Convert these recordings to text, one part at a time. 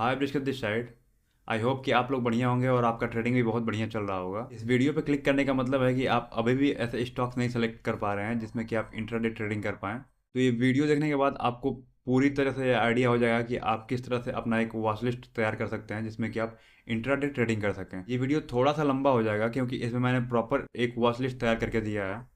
हाय ब्रिस्कत this side. I hope कि आप लोग बढ़िया होंगे और आपका ट्रेडिंग भी बहुत बढ़िया चल रहा होगा। इस वीडियो पे क्लिक करने का मतलब है कि आप अभी भी ऐसे स्टॉक्स नहीं सेलेक्ट कर पा रहे हैं जिसमें कि आप इंट्राडे ट्रेडिंग कर पाएँ। तो ये वीडियो देखने के बाद आपको पूरी तरह से आइडिया हो जाएगा कि आप किस तरह से अपना एक वॉच लिस्ट तैयार कर सकते हैं जिसमें कि आप इंट्राडे ट्रेडिंग कर सकें। ये वीडियो थोड़ा सा लंबा हो जाएगा क्योंकि इसमें मैंने प्रॉपर एक वॉच लिस्ट तैयार करके दिया है,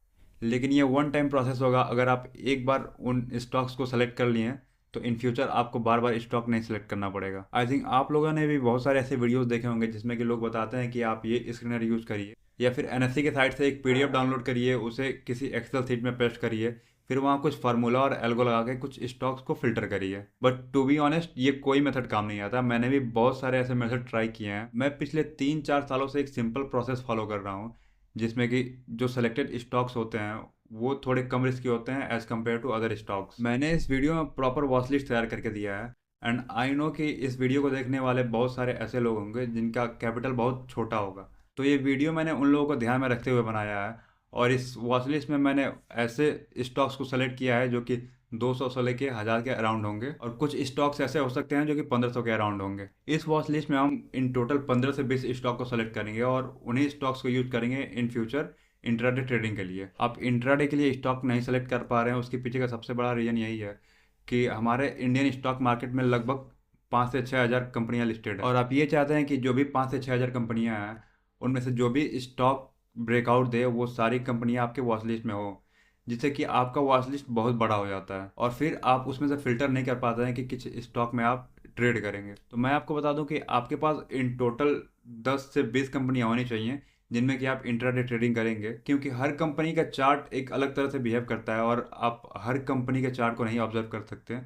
लेकिन ये वन टाइम प्रोसेस होगा। अगर आप एक बार उन स्टॉक्स को सेलेक्ट कर लिए तो इन फ्यूचर आपको बार बार स्टॉक नहीं सेलेक्ट करना पड़ेगा। आई थिंक आप लोगों ने भी बहुत सारे ऐसे वीडियोस देखे होंगे जिसमें कि लोग बताते हैं कि आप ये स्क्रीनर यूज़ करिए या फिर एनएससी के साइट से एक पीडीएफ डाउनलोड करिए, उसे किसी एक्सेल सीट में पेस्ट करिए, फिर वहाँ कुछ फार्मूला और एल्गो लगा के कुछ स्टॉक्स को फिल्टर करिए। बट टू बी ऑनेस्ट ये कोई मेथड काम नहीं आता। मैंने भी बहुत सारे ऐसे मेथड ट्राई किए हैं। मैं पिछले 3-4 सालों से एक सिंपल प्रोसेस फॉलो कर रहा हूँ जिसमें कि जो सेलेक्टेड स्टॉक्स होते हैं वो थोड़े कम रिस्की होते हैं as compare to other stocks. मैंने इस वीडियो में प्रॉपर वॉच लिस्ट तैयार करके दिया है एंड आई नो कि इस वीडियो को देखने वाले बहुत सारे ऐसे लोग होंगे जिनका कैपिटल बहुत छोटा होगा। तो ये वीडियो मैंने उन लोगों को ध्यान में रखते हुए बनाया है और इस वॉच लिस्ट में मैंने ऐसे स्टॉक्स को सेलेक्ट किया है जो कि 200 से लेके 1000 के अराउंड होंगे और कुछ स्टॉक्स ऐसे हो सकते हैं जो कि 1500 के अराउंड होंगे। इस वॉच लिस्ट में हम इन टोटल 15 से 20 स्टॉक को सेलेक्ट करेंगे और उन्हीं स्टॉक्स को यूज करेंगे इन फ्यूचर इंट्राडे ट्रेडिंग के लिए। आप इंट्राडे के लिए स्टॉक नहीं सेलेक्ट कर पा रहे हैं, उसके पीछे का सबसे बड़ा रीज़न यही है कि हमारे इंडियन स्टॉक मार्केट में लगभग 5 से 6 हज़ार कंपनियां लिस्टेड है और आप ये चाहते हैं कि जो भी 5 से 6 हज़ार कंपनियां हैं उनमें से जो भी स्टॉक ब्रेकआउट दे वो सारी कंपनियां आपके वॉच लिस्ट में हो, जिससे कि आपका वॉच लिस्ट बहुत बड़ा हो जाता है और फिर आप उसमें से फिल्टर नहीं कर पाते हैं कि किस स्टॉक में आप ट्रेड करेंगे। तो मैं आपको बता दूं कि आपके पास इन टोटल 10 से 20 कंपनियां होनी चाहिए जिनमें कि आप इंट्राडे ट्रेडिंग करेंगे, क्योंकि हर कंपनी का चार्ट एक अलग तरह से बिहेव करता है और आप हर कंपनी के चार्ट को नहीं ऑब्जर्व कर सकते।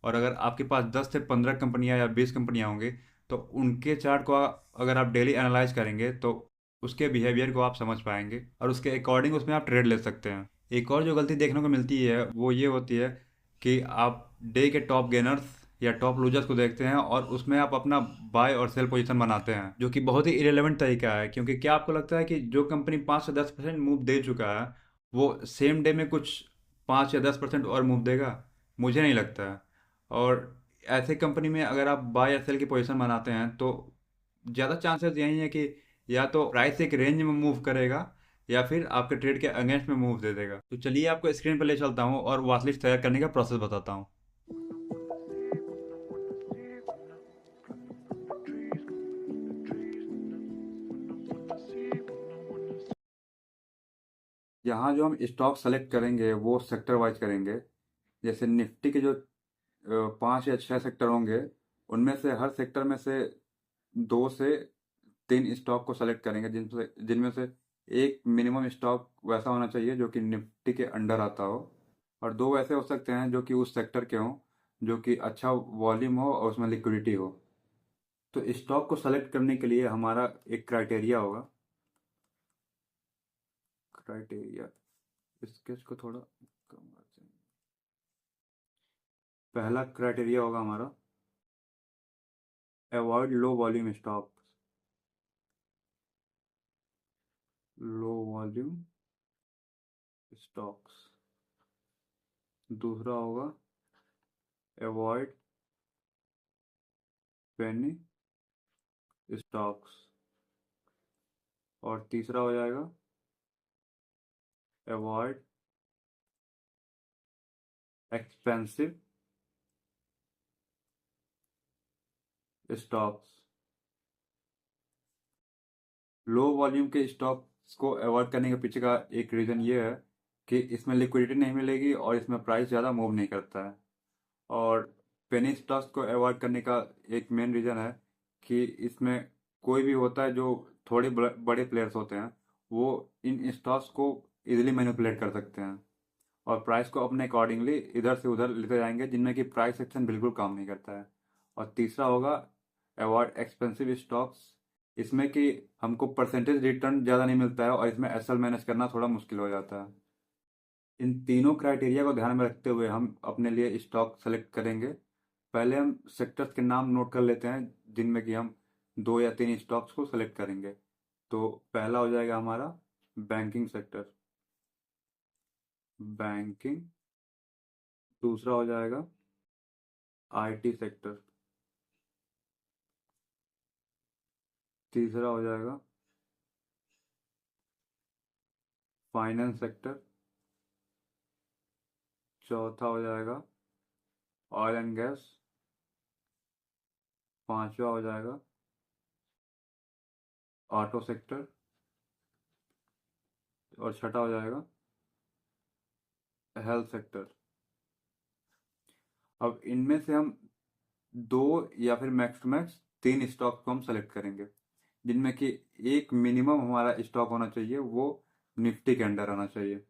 और अगर आपके पास 10 से 15 कंपनियां या 20 कंपनियां होंगी तो उनके चार्ट को अगर आप डेली एनालाइज करेंगे तो उसके बिहेवियर को आप समझ पाएंगे और उसके अकॉर्डिंग उसमें आप ट्रेड ले सकते हैं। एक और जो गलती देखने को मिलती है वो ये होती है कि आप डे के टॉप गेनर्स या टॉप लूजर्स को देखते हैं और उसमें आप अपना बाय और सेल पोजीशन बनाते हैं, जो कि बहुत ही इरेलीवेंट तरीका है। क्योंकि क्या आपको लगता है कि जो कंपनी 5 से 10% मूव दे चुका है वो सेम डे में कुछ 5 या 10% और मूव देगा? मुझे नहीं लगता है। और ऐसे कंपनी में अगर आप बाय या सेल की पोजीशन बनाते हैं तो ज़्यादा चांसेस यही है कि या तो प्राइस एक रेंज में मूव करेगा या फिर आपके ट्रेड के अगेंस्ट में मूव दे देगा। तो चलिए आपको स्क्रीन पर ले चलता हूँ और वॉच लिस्ट तैयार करने का प्रोसेस बताता हूँ। यहाँ जो हम स्टॉक सेलेक्ट करेंगे वो सेक्टर वाइज करेंगे। जैसे निफ्टी के जो 5 या 6 सेक्टर होंगे उनमें से हर सेक्टर में से 2 से 3 स्टॉक को सेलेक्ट करेंगे जिनमें से एक मिनिमम स्टॉक वैसा होना चाहिए जो कि निफ्टी के अंडर आता हो और दो वैसे हो सकते हैं जो कि उस सेक्टर के हों, जो कि अच्छा वॉल्यूम हो और उसमें लिक्विडिटी हो। तो स्टॉक को सेलेक्ट करने के लिए हमारा एक क्राइटेरिया होगा। क्राइटेरिया, स्केच को थोड़ा कम करते हैं। पहला क्राइटेरिया होगा हमारा avoid low volume stock, low volume stocks. दूसरा होगा अवॉइड पेनी स्टॉक्स और तीसरा हो जाएगा avoid expensive stocks. Low volume के स्टॉक्स को अवॉइड करने के पीछे का एक रीज़न ये है कि इसमें लिक्विडिटी नहीं मिलेगी और इसमें प्राइस ज़्यादा मूव नहीं करता है। और पेनी स्टॉक्स को अवॉइड करने का एक मेन रीज़न है कि इसमें कोई भी होता है जो थोड़े बड़े प्लेयर्स होते हैं वो इन स्टॉक्स को इजीली मैनिपुलेट कर सकते हैं और प्राइस को अपने अकॉर्डिंगली इधर से उधर लेते जाएंगे, जिनमें कि प्राइस सेक्शन बिल्कुल काम नहीं करता है। और तीसरा होगा अवॉइड एक्सपेंसिव स्टॉक्स। इसमें कि हमको परसेंटेज रिटर्न ज़्यादा नहीं मिलता है और इसमें एसएल मैनेज करना थोड़ा मुश्किल हो जाता है। इन तीनों क्राइटेरिया को ध्यान में रखते हुए हम अपने लिए स्टॉक सेलेक्ट करेंगे। पहले हम सेक्टर्स के नाम नोट कर लेते हैं जिनमें कि हम 2 या 3 स्टॉक्स को सेलेक्ट करेंगे। तो पहला हो जाएगा हमारा बैंकिंग सेक्टर, बैंकिंग। दूसरा हो जाएगा आईटी सेक्टर, तीसरा हो जाएगा फाइनेंस सेक्टर। चौथा हो जाएगा ऑयल एंड गैस। पांचवा हो जाएगा ऑटो सेक्टर। और छठा हो जाएगा हेल्थ सेक्टर। अब इनमें से हम दो या फिर मैक्स टू मैक्स तीन स्टॉक को हम सेलेक्ट करेंगे, जिनमें कि एक मिनिमम हमारा स्टॉक होना चाहिए, वो निफ्टी के अंडर आना चाहिए।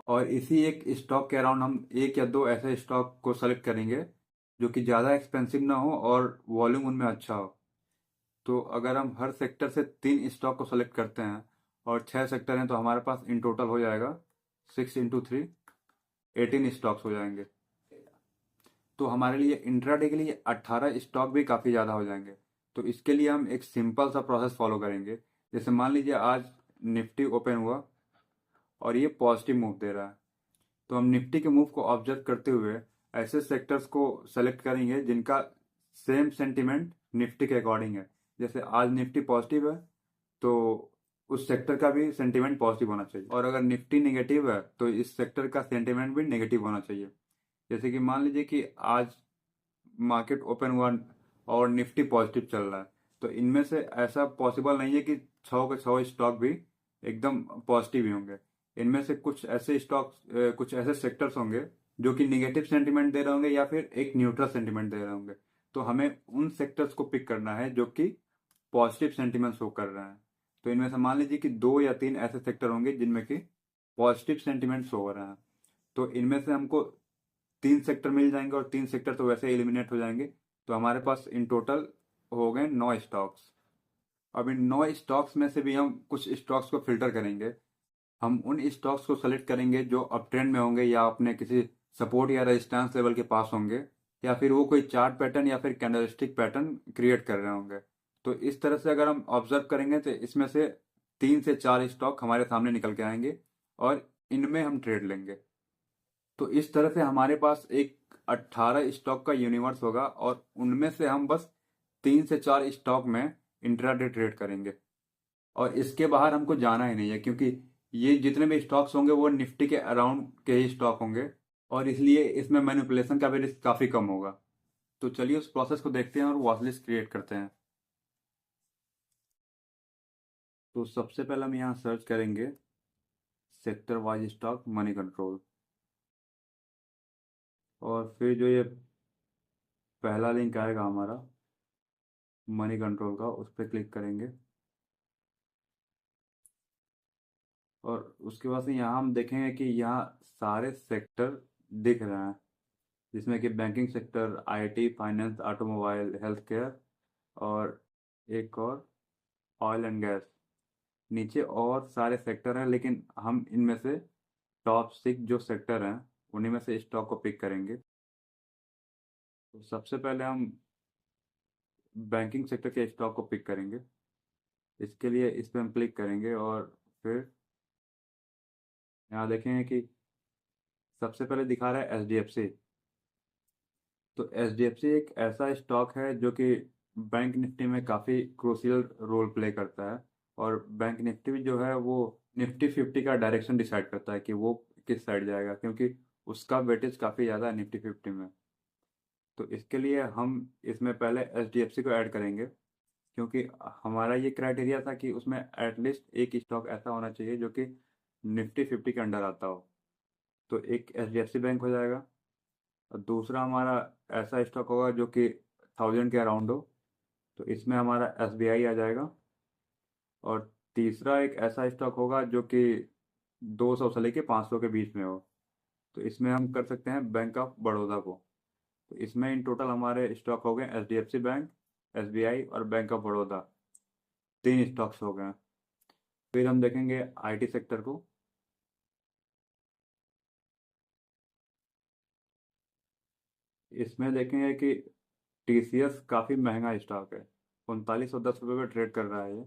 और इसी एक स्टॉक के अराउंड हम एक या दो ऐसे स्टॉक को सेलेक्ट करेंगे जो कि ज़्यादा एक्सपेंसिव ना हो और वॉल्यूम उनमें अच्छा हो। तो अगर हम हर सेक्टर से तीन स्टॉक को सेलेक्ट करते हैं और छह सेक्टर हैं, तो हमारे पास इन टोटल हो जाएगा 6 × 3 18 स्टॉक्स हो जाएंगे। तो हमारे लिए इंट्राडे के लिए 18 स्टॉक भी काफ़ी ज़्यादा हो जाएंगे। तो इसके लिए हम एक सिंपल सा प्रोसेस फॉलो करेंगे। जैसे मान लीजिए आज निफ्टी ओपन हुआ और ये पॉजिटिव मूव दे रहा है, तो हम निफ्टी के मूव को ऑब्जर्व करते हुए ऐसे सेक्टर्स को सेलेक्ट करेंगे जिनका सेम सेंटिमेंट निफ्टी के अकॉर्डिंग है। जैसे आज निफ्टी पॉजिटिव है, तो उस सेक्टर का भी सेंटिमेंट पॉजिटिव होना चाहिए, और अगर निफ्टी नेगेटिव है तो इस सेक्टर का सेंटिमेंट भी नेगेटिव होना चाहिए। जैसे कि मान लीजिए कि आज मार्केट ओपन हुआ और निफ्टी पॉजिटिव चल रहा है, तो इनमें से ऐसा पॉसिबल नहीं है कि छः के छः स्टॉक भी एकदम पॉजिटिव ही होंगे। इनमें से कुछ ऐसे स्टॉक्स, कुछ ऐसे सेक्टर्स होंगे जो कि निगेटिव सेंटिमेंट दे रहे होंगे या फिर एक न्यूट्रल सेंटिमेंट दे रहे होंगे। तो हमें उन सेक्टर्स को पिक करना है जो कि पॉजिटिव सेंटिमेंट शो कर रहे हैं। तो इनमें से मान लीजिए कि दो या तीन ऐसे सेक्टर होंगे जिनमें कि पॉजिटिव सेंटिमेंट शो हो रहा है। तो इनमें से हमको तीन सेक्टर मिल जाएंगे और तीन सेक्टर तो वैसे एलिमिनेट हो जाएंगे। तो हमारे पास इन टोटल हो गए 9 स्टॉक्स। अब इन 9 स्टॉक्स में से भी हम कुछ स्टॉक्स को फिल्टर करेंगे। हम उन स्टॉक्स को सेलेक्ट करेंगे जो अप ट्रेंड में होंगे या अपने किसी सपोर्ट या रेजिस्टेंस लेवल के पास होंगे, या फिर वो कोई चार्ट पैटर्न या फिर कैंडलस्टिक पैटर्न क्रिएट कर रहे होंगे। तो इस तरह से अगर हम ऑब्जर्व करेंगे तो इसमें से 3 से 4 स्टॉक हमारे सामने निकल के आएंगे और इनमें हम ट्रेड लेंगे। तो इस तरह से हमारे पास एक 18 स्टॉक का यूनिवर्स होगा और उनमें से हम बस 3 से 4 स्टॉक में इंट्राडे ट्रेड करेंगे, और इसके बाहर हमको जाना ही नहीं है, क्योंकि ये जितने भी स्टॉक्स होंगे वो निफ्टी के अराउंड के ही स्टॉक होंगे, और इसलिए इसमें मैनिपुलेशन का भी रिस्क काफ़ी कम होगा। तो चलिए उस प्रोसेस को देखते हैं और वॉच लिस्ट क्रिएट करते हैं। तो सबसे पहले हम यहाँ सर्च करेंगे sector wise stock money control, और फिर जो ये पहला लिंक आएगा हमारा मनी कंट्रोल का, उस पर क्लिक करेंगे। और उसके बाद से यहाँ हम देखेंगे कि यहाँ सारे सेक्टर दिख रहे हैं, जिसमें कि banking sector, IT, finance, automobile, health care, और एक और ऑयल एंड गैस। नीचे और सारे सेक्टर हैं, लेकिन हम इनमें से टॉप 6 जो सेक्टर हैं उन्हीं में से स्टॉक को पिक करेंगे। तो सबसे पहले हम बैंकिंग सेक्टर के स्टॉक को पिक करेंगे। इसके लिए इस पर हम क्लिक करेंगे और फिर यहाँ देखेंगे कि सबसे पहले दिखा रहा है एच डी एफ सी। तो एच डी एफ सी एक ऐसा स्टॉक है जो कि बैंक निफ्टी में काफ़ी क्रूशियल रोल प्ले करता है, और बैंक निफ्टी जो है वो निफ्टी 50 का डायरेक्शन डिसाइड करता है कि वो किस साइड जाएगा, क्योंकि उसका वेटेज काफ़ी ज़्यादा है निफ्टी 50 में। तो इसके लिए हम इसमें पहले एच डी एफ सी को ऐड करेंगे, क्योंकि हमारा ये क्राइटेरिया था कि उसमें एटलीस्ट एक स्टॉक ऐसा होना चाहिए जो कि निफ्टी 50 के अंडर आता हो। तो एक H D F C bank हो जाएगा, और दूसरा हमारा ऐसा स्टॉक होगा जो कि 1000 के अराउंड हो, तो इसमें हमारा एस बी आई आ जाएगा। और तीसरा एक ऐसा स्टॉक होगा जो कि 200 से लेके 500 के बीच में हो, तो इसमें हम कर सकते हैं बैंक ऑफ बड़ौदा को। तो इसमें इन टोटल हमारे स्टॉक हो गए H D F C bank, S B I और बैंक ऑफ बड़ौदा। तीन स्टॉक्स हो गए। फिर हम देखेंगे आईटी सेक्टर को। इसमें देखेंगे कि टीसीएस काफ़ी महंगा स्टॉक है, 3910 रुपये में ट्रेड कर रहा है ये।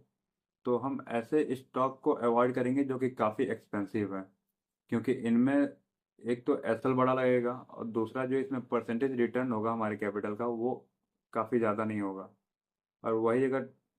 तो हम ऐसे स्टॉक को अवॉइड करेंगे जो कि काफ़ी एक्सपेंसिव है, क्योंकि इनमें एक तो एसएल बड़ा लगेगा, और दूसरा जो इसमें परसेंटेज रिटर्न होगा हमारे कैपिटल का वो काफ़ी ज़्यादा नहीं होगा। और वही अगर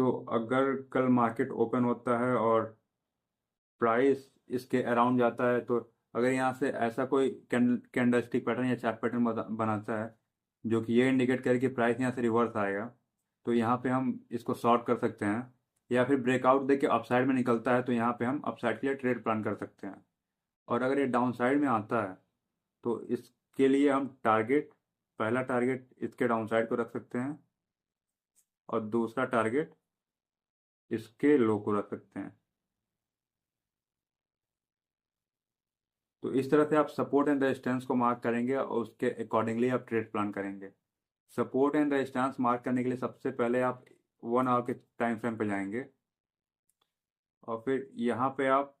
तो अगर कल मार्केट ओपन होता है और प्राइस इसके अराउंड जाता है, तो अगर यहाँ से ऐसा कोई कैंडलस्टिक पैटर्न या चार्ट पैटर्न बनाता है जो कि ये इंडिकेट करे कि प्राइस यहाँ से रिवर्स आएगा, तो यहाँ पे हम इसको शॉर्ट कर सकते हैं। या फिर ब्रेकआउट दे के अपसाइड में निकलता है तो यहाँ पे हम अपसाइड के लिए ट्रेड प्लान कर सकते हैं। और अगर ये डाउन साइड में आता है तो इसके लिए हम पहला टारगेट इसके डाउन साइड को रख सकते हैं और दूसरा टारगेट इसके लो को रख सकते हैं। तो इस तरह से आप सपोर्ट एंड रेजिस्टेंस को मार्क करेंगे और उसके अकॉर्डिंगली आप ट्रेड प्लान करेंगे। सपोर्ट एंड रेजिस्टेंस मार्क करने के लिए सबसे पहले आप 1 आवर के टाइम फ्रेम पे जाएंगे और फिर यहाँ पे आप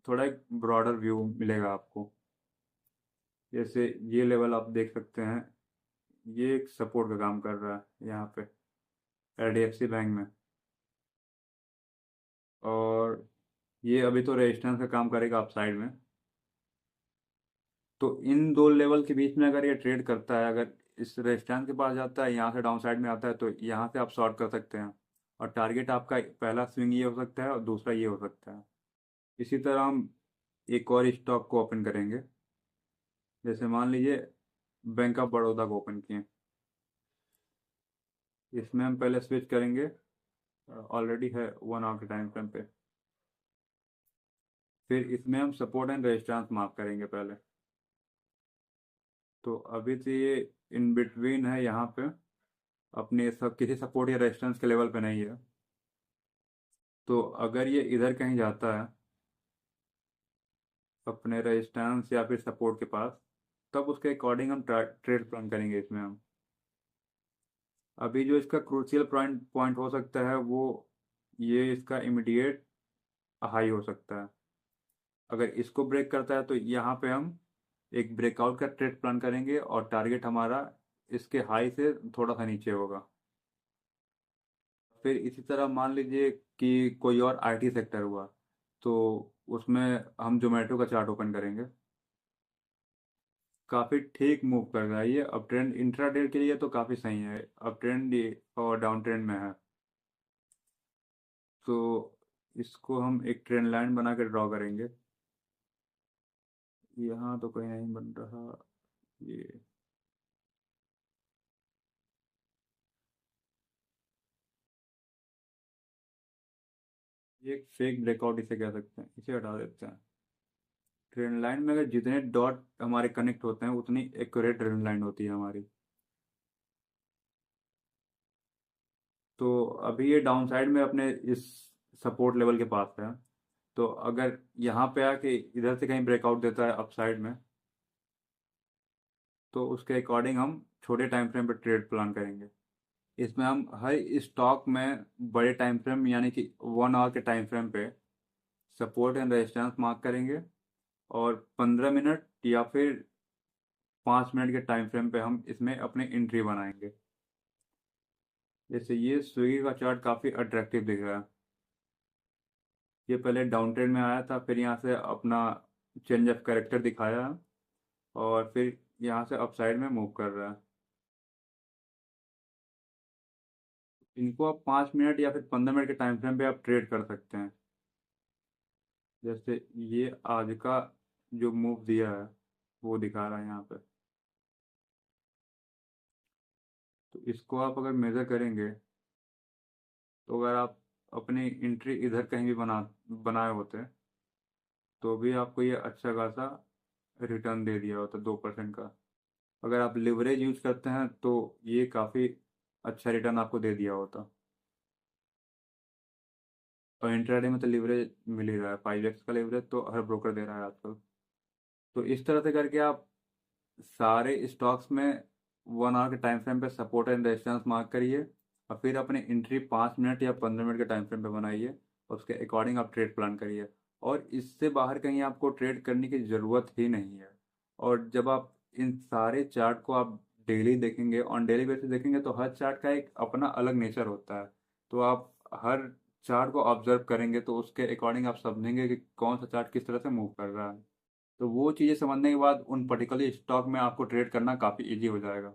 थोड़ा एक ब्रॉडर व्यू मिलेगा आपको। जैसे ये लेवल आप देख सकते हैं, ये एक सपोर्ट का काम कर रहा है यहाँ पे एचडीएफसी बैंक में, और ये अभी तो रेजिस्टेंस का काम करेगा अप साइड में। तो इन दो लेवल के बीच में अगर ये ट्रेड करता है, अगर इस रेजिस्टेंस के पास जाता है, यहाँ से डाउन साइड में आता है, तो यहाँ से आप शॉर्ट कर सकते हैं और टारगेट आपका पहला स्विंग ये हो सकता है और दूसरा ये हो सकता है। इसी तरह हम एक और स्टॉक को ओपन करेंगे। जैसे मान लीजिए बैंक ऑफ बड़ौदा को ओपन किए, इसमें हम पहले स्विच करेंगे, ऑलरेडी है 1 आवर के टाइम फ्रेम पे। फिर इसमें हम सपोर्ट एंड रेजिस्टेंस मार्क करेंगे पहले। तो अभी तो ये इन बिटवीन है, यहाँ पे अपने सब किसी सपोर्ट या रेजिस्टेंस के लेवल पे नहीं है। तो अगर ये इधर कहीं जाता है अपने रेजिस्टेंस या फिर सपोर्ट के पास, तब उसके अकॉर्डिंग हम ट्रेड प्लान करेंगे इसमें हम। अभी जो इसका क्रूशियल पॉइंट पॉइंट हो सकता है वो ये इसका इमीडिएट हाई हो सकता है। अगर इसको ब्रेक करता है तो यहाँ पे हम एक ब्रेकआउट का ट्रेड प्लान करेंगे और टारगेट हमारा इसके हाई से थोड़ा सा नीचे होगा। फिर इसी तरह मान लीजिए कि कोई और आईटी सेक्टर हुआ, तो उसमें हम जोमेटो का चार्ट ओपन करेंगे। काफ़ी ठीक मूव कर रहा है ये अप ट्रेंड, इंट्राडे के लिए तो काफ़ी सही है। अप ट्रेंड और डाउन ट्रेंड में है। तो इसको हम एक ट्रेंड लाइन बना के ड्रॉ करेंगे। यहाँ तो कहीं नहीं बन रहा ये। ये एक फेक ब्रेकआउट इसे कह सकते हैं, इसे हटा देते हैं। ट्रेंड लाइन में अगर जितने डॉट हमारे कनेक्ट होते हैं उतनी एक्यूरेट ट्रेंड लाइन होती है हमारी। तो अभी ये डाउन साइड में अपने इस सपोर्ट लेवल के पास है। तो अगर यहाँ पे आके इधर से कहीं ब्रेकआउट देता है अप साइड में, तो उसके अकॉर्डिंग हम छोटे टाइम फ्रेम पे ट्रेड प्लान करेंगे। इसमें हम हर स्टॉक में बड़े टाइम फ्रेम यानी कि 1 आवर के टाइम फ्रेम पे सपोर्ट एंड रेजिस्टेंस मार्क करेंगे और 15 मिनट या फिर 5 मिनट के टाइम फ्रेम पे हम इसमें अपने एंट्री बनाएंगे। जैसे ये स्विगी का चार्ट काफ़ी अट्रैक्टिव दिख रहा है। ये पहले डाउन ट्रेंड में आया था, फिर यहाँ से अपना चेंज ऑफ कैरेक्टर दिखाया और फिर यहाँ से अपसाइड में मूव कर रहा है। इनको आप 5 मिनट या फिर 15 मिनट के टाइम फ्रेम पे आप ट्रेड कर सकते हैं। जैसे ये आज का जो मूव दिया है वो दिखा रहा है यहाँ पे। तो इसको आप अगर मेज़र करेंगे, तो अगर आप अपनी एंट्री इधर कहीं भी बनाए होते तो भी आपको ये अच्छा खासा रिटर्न दे दिया होता 2% का। अगर आप लिवरेज यूज करते हैं तो ये काफ़ी अच्छा रिटर्न आपको दे दिया होता। और इंट्राडे में तो लिवरेज मिल ही रहा है, 5x का लिवरेज तो हर ब्रोकर दे रहा है आजकल। तो इस तरह से करके आप सारे स्टॉक्स में 1 आवर के टाइम फ्रेम पे सपोर्ट एंड रेजिस्टेंस मार्क करिए और फिर अपनी एंट्री 5 मिनट या 15 मिनट के टाइम फ्रेम पे बनाइए और उसके अकॉर्डिंग आप ट्रेड प्लान करिए। और इससे बाहर कहीं आपको ट्रेड करने की ज़रूरत ही नहीं है। और जब आप इन सारे चार्ट को आप डेली देखेंगे, ऑन डेली बेसिस देखेंगे, तो हर चार्ट का एक अपना अलग नेचर होता है। तो आप हर चार्ट को ऑब्जर्व करेंगे तो उसके अकॉर्डिंग आप समझेंगे कि कौन सा चार्ट किस तरह से मूव कर रहा है। तो वो चीज़ें समझने के बाद उन पर्टिकुलर स्टॉक में आपको ट्रेड करना काफ़ी इजी हो जाएगा।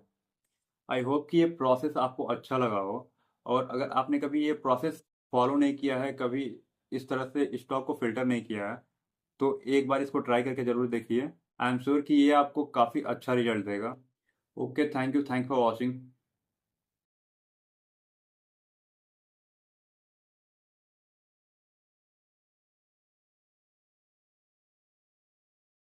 आई होप कि ये प्रोसेस आपको अच्छा लगा हो। और अगर आपने कभी ये प्रोसेस फॉलो नहीं किया है, कभी इस तरह से स्टॉक को फिल्टर नहीं किया है, तो एक बार इसको ट्राई करके ज़रूर देखिए। आई एम श्योर कि ये आपको काफ़ी अच्छा रिजल्ट देगा। Okay, thank you for watching.